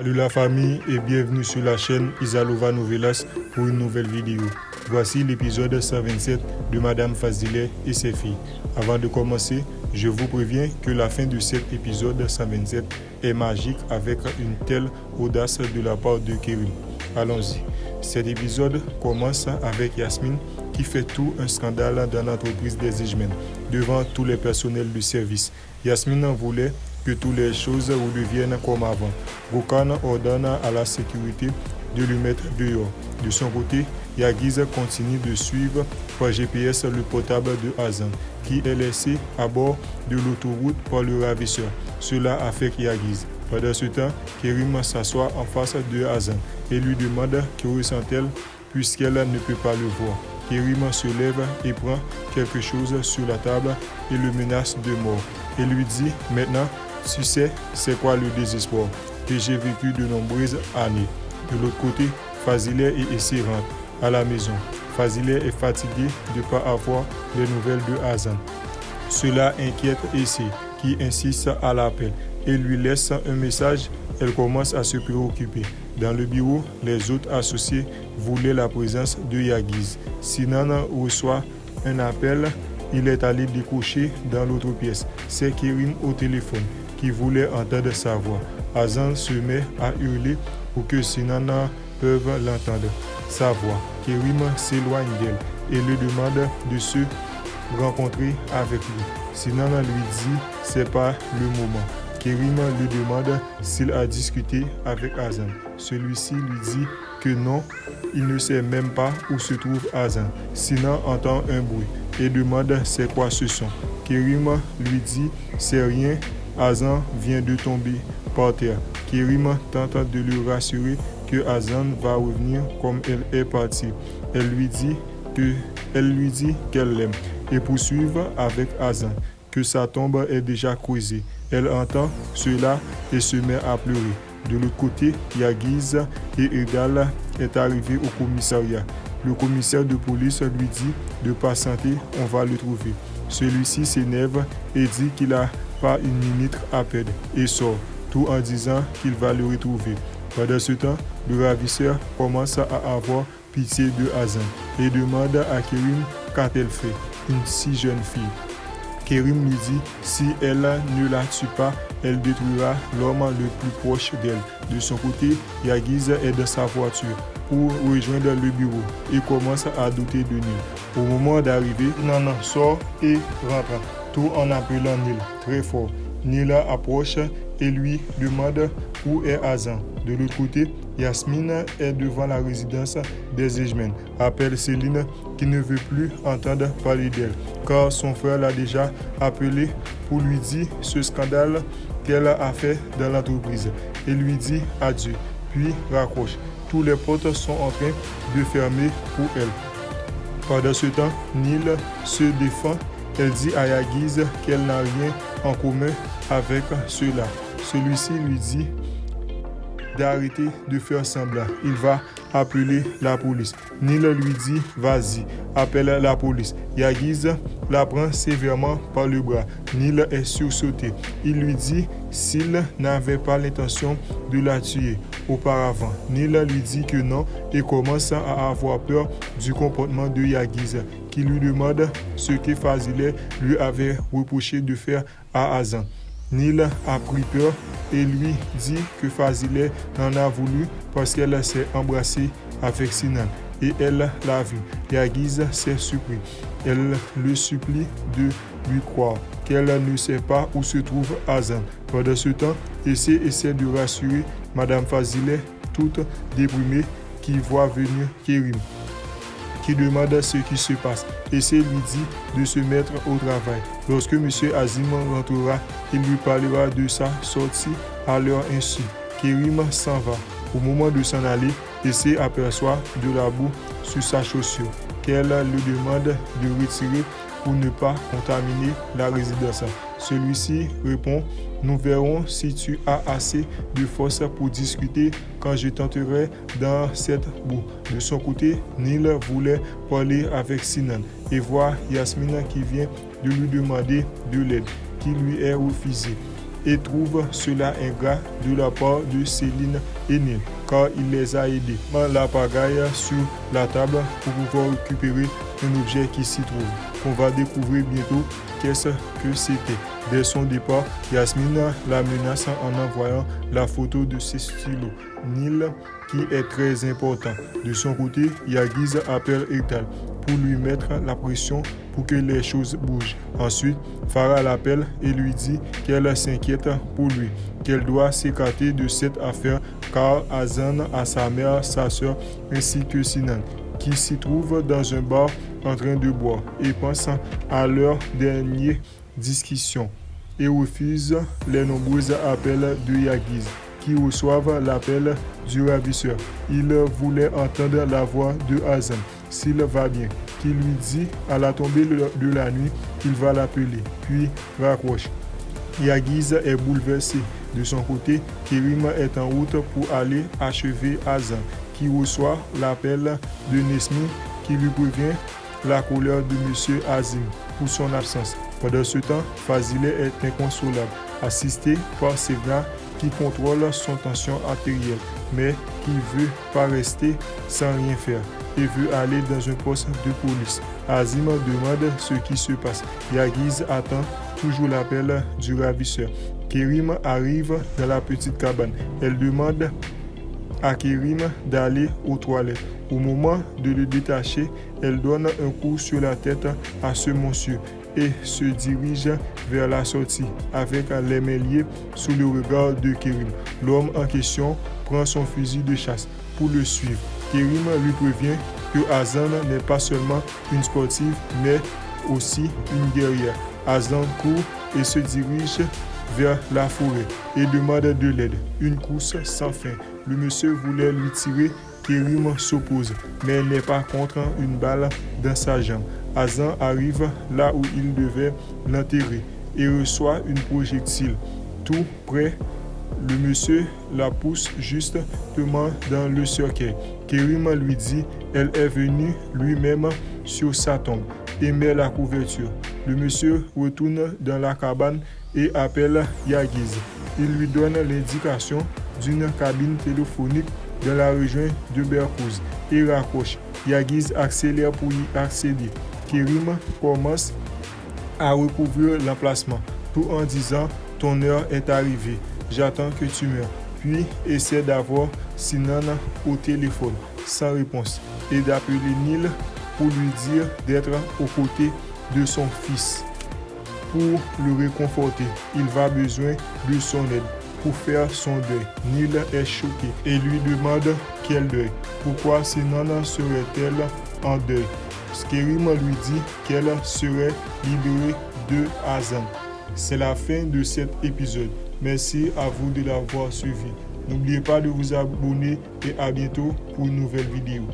Salut la famille et bienvenue sur la chaîne Isalova Novelas pour une nouvelle vidéo. Voici l'épisode 127 de Madame Fazile et ses filles. Avant de commencer, je vous préviens que la fin de cet épisode 127 est magique avec une telle audace de la part de Kérim. Allons-y. Cet épisode commence avec Yasmine qui fait tout un scandale dans l'entreprise des Ijmen devant tous les personnels du service. Yasmine voulait que toutes les choses redeviennent comme avant. Gokhan ordonne à la sécurité de le mettre dehors. De son côté, Yagiz continue de suivre par GPS le portable de Hazan, qui est laissé à bord de l'autoroute par le ravisseur. Cela affecte Yagiz. Pendant ce temps, Kérim s'assoit en face de Hazan et lui demande que ressent-elle puisqu'elle ne peut pas le voir. Kérim se lève et prend quelque chose sur la table et le menace de mort. Et lui dit « Maintenant, tu sais c'est quoi le désespoir que j'ai vécu de nombreuses années. » De l'autre côté, Fazile et Essie rentrent à la maison. Fazile est fatigué de ne pas avoir les nouvelles de Hazan. Cela inquiète Essie qui insiste à l'appel et lui laisse un message. Elle commence à se préoccuper. Dans le bureau, les autres associés voulaient la présence de Yagiz. Sinan reçoit un appel. Il est allé décocher dans l'autre pièce. C'est Kérim au téléphone qui voulait entendre sa voix. Hazan se met à hurler pour que Sinan puisse l'entendre. Sa voix. Kérim s'éloigne d'elle et lui demande de se rencontrer avec lui. Sinan lui dit c'est pas le moment. Kérim lui demande s'il a discuté avec Hazan. Celui-ci lui dit que non, il ne sait même pas où se trouve Hazan. Sinan entend un bruit et demande c'est quoi ce son. Kérim lui dit c'est rien, Hazan vient de tomber par terre. Kérim tente de lui rassurer que Hazan va revenir comme elle est partie. Elle lui dit qu'elle l'aime et poursuivre avec Hazan que sa tombe est déjà creusée. Elle entend cela et se met à pleurer. De l'autre côté, Yagiz et Egal est arrivé au commissariat. Le commissaire de police lui dit de patienter, on va le trouver. Celui-ci s'énerve et dit qu'il n'a pas une minute à perdre et sort, tout en disant qu'il va le retrouver. Pendant ce temps, le ravisseur commence à avoir pitié de Hazan et demande à Kérim qu'a-t-elle fait, une si jeune fille. Kérim lui dit si elle ne la tue pas, elle détruira l'homme le plus proche d'elle. De son côté, Yagiz est dans sa voiture pour rejoindre le bureau et commence à douter de Nil. Au moment d'arriver, Nana sort et rentre, tout en appelant Nil très fort. Nil approche et lui demande où est Hazan. De l'autre côté, Yasmine est devant la résidence des Ijmen. Appelle Céline qui ne veut plus entendre parler d'elle car son frère l'a déjà appelé pour lui dire ce scandale qu'elle a fait dans l'entreprise et lui dit adieu, puis raccroche. Tous les portes sont en train de fermer pour elle. Pendant ce temps, Nil se défend. Elle dit à Yagiz qu'elle n'a rien en commun avec cela. Celui-ci lui dit d'arrêter de faire semblant. Il va appeler la police. Nil lui dit vas-y, appelle la police. Yagiz la prend sévèrement par le bras. Nil est sursauté. Il lui dit s'il n'avait pas l'intention de la tuer auparavant. Nil lui dit que non et commence à avoir peur du comportement de Yagiz qui lui demande ce que Fazile lui avait reproché de faire à Hazan. Nil a pris peur et lui dit que Fazile en a voulu parce qu'elle s'est embrassée avec Sinan et elle l'a vu. Yagiz s'est surpris. Elle le supplie de lui croire qu'elle ne sait pas où se trouve Hazan. Pendant ce temps, essaie de rassurer Madame Fazile, toute déprimée, qui voit venir Kérim, qui demande ce qui se passe. Essai lui dit de se mettre au travail. Lorsque M. Azim rentrera, il lui parlera de sa sortie à leur insu. Kérim s'en va. Au moment de s'en aller, Essai aperçoit de la boue sur sa chaussure qu'elle lui demande de retirer pour ne pas contaminer la résidence. Celui-ci répond « Nous verrons si tu as assez de force pour discuter quand je t'entrerai dans cette boue. » De son côté, Nil voulait parler avec Sinan et voir Yasmine qui vient de lui demander de l'aide, qui lui est refusée. et trouve cela ingrat de la part de Céline et Neil, car il les a aidés. La pagaille sur la table pour pouvoir récupérer un objet qui s'y trouve. On va découvrir bientôt qu'est-ce que c'était. Dès son départ, Yasmine la menace en envoyant la photo de ses stylos. Neil, qui est très important. De son côté, Yagiz appelle Ektal pour lui mettre la pression pour que les choses bougent. Ensuite, Farah l'appelle et lui dit qu'elle s'inquiète pour lui, qu'elle doit s'écarter de cette affaire car Hazan a sa mère, sa soeur ainsi que Sinan, qui s'y trouvent dans un bar en train de boire et pense à leur dernière discussion et refuse les nombreux appels de Yagiz, qui reçoivent l'appel du ravisseur. Il voulait entendre la voix de Hazan, s'il va bien, qui lui dit à la tombée de la nuit qu'il va l'appeler, puis raccroche. Yagiz est bouleversé. De son côté, Kerim est en route pour aller achever Hazan, qui reçoit l'appel de Nesmi qui lui prévient la colère de M. Azim pour son absence. Pendant ce temps, Fazile est inconsolable, assisté par Sevna qui contrôle son tension artérielle, mais qui ne veut pas rester sans rien faire et veut aller dans un poste de police. Azim demande ce qui se passe. Yagiz attend toujours l'appel du ravisseur. Kerim arrive dans la petite cabane. Elle demande à Kerim d'aller aux toilettes. Au moment de le détacher, elle donne un coup sur la tête à ce monsieur et se dirige vers la sortie avec les mains liées sous le regard de Kerim. L'homme en question prend son fusil de chasse pour le suivre. Kerim lui prévient que Hazan n'est pas seulement une sportive mais aussi une guerrière. Hazan court et se dirige vers la forêt et demande de l'aide. Une course sans fin. Le monsieur voulait lui tirer. Kerim s'oppose, mais elle n'est pas contre une balle dans sa jambe. Hazan arrive là où il devait l'enterrer et reçoit une projectile. Tout près, le monsieur la pousse justement dans le cercueil. Kerim lui dit elle est venue lui-même sur sa tombe et met la couverture. Le monsieur retourne dans la cabane et appelle Yagiz. Il lui donne l'indication d'une cabine téléphonique dans la région de Berkouz et raccroche. Yagiz accélère pour y accéder. Kerim commence à recouvrir l'emplacement tout en disant ton heure est arrivée, j'attends que tu meurs. Puis essaie d'avoir Sinan au téléphone sans réponse et d'appeler Neil pour lui dire d'être aux côtés de son fils pour le réconforter. Il va besoin de son aide pour faire son deuil. Neil est choqué et lui demande quel deuil. Pourquoi Sinan serait-elle en deuil? Kerim lui dit qu'elle serait libérée de Hazan. C'est la fin de cet épisode. Merci à vous de l'avoir suivi. N'oubliez pas de vous abonner et à bientôt pour une nouvelle vidéo.